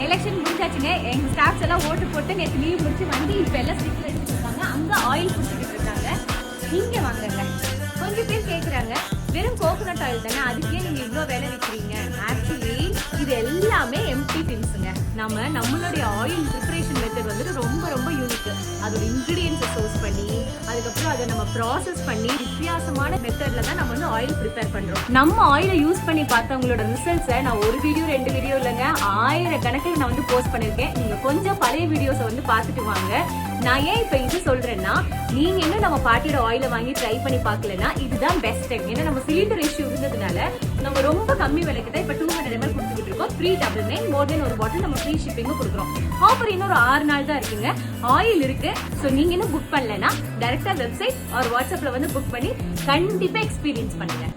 Election முடிஞ்சாச்சுங்க. எங்க staffs எல்லாம் ஓட்டு போட்டு நேற்று லீவ் முடிச்சு வந்து இப்ப எல்லாம் ஸ்டிக்கர் எடுத்துட்டு இருக்காங்க. அங்க ஆயில் குடிச்சிட்டு இருக்காங்க. இங்க வாங்குங்க. கொஞ்சம் பேர் கேக்குறாங்க, வெறும் கோகோனட் ஆயில் தானே, அதுக்கே நீங்க இவ்வளவு விலை விற்கிறீங்க? ஆக்சுவலி இது எல்லாமே எம்டி திங்ஸ்ங்க. நம்மளுடைய ஆயில் ப்ரிப்பரேஷன் மெத்தட் வந்துட்டு ரொம்ப ரொம்ப யூனிக். அதோட இன்கிரீடியன்ஸை சோர்ஸ் பண்ணி அதுக்கப்புறம் அதை நம்ம ப்ராசஸ் பண்ணி வித்தியாசமான மெத்தட்ல தான் நம்ம வந்து ஆயில் ப்ரிப்பேர் பண்றோம். நம்ம ஆயிலை யூஸ் பண்ணி பார்த்தவங்களோட ரிசல்ட்ஸை நான் ஒரு வீடியோ 2 வீடியோ இல்லைங்க, 1000 கணக்கில் நான் வந்து போஸ்ட் பண்ணிருக்கேன். நீங்க கொஞ்சம் பழைய வீடியோஸை வந்து பார்த்துட்டு வாங்க. நான் ஏன் இப்ப இது சொல்றேன்னா, நீங்க இன்னும் நம்ம பாட்டியோட ஆயிலை வாங்கி ட்ரை பண்ணி பார்க்கலன்னா இதுதான் பெஸ்ட் டைம். ஏன்னா நம்ம சிலிண்டர் இஷ்யூ இருந்ததுனால நம்ம ரொம்ப கம்மி விலைக்கு தான் இப்ப 200 ml கொடுத்துட்டு இருக்கோம். 399 மோர் தென் ஒரு பாட்டில் நம்ம ஃப்ரீ ஷிப்பிங்கும் கொடுக்குறோம். ஆஃபர் இன்னொரு 6 நாள் தான் இருக்குங்க. ஆயில் இருக்கு. ஸோ நீங்க இன்னும் புக் பண்ணலன்னா டைரக்டா வெப்சைட் ஆர் வாட்ஸ்அப்ல வந்து புக் பண்ணி கண்டிப்பா எக்ஸ்பீரியன்ஸ் பண்ணுங்க.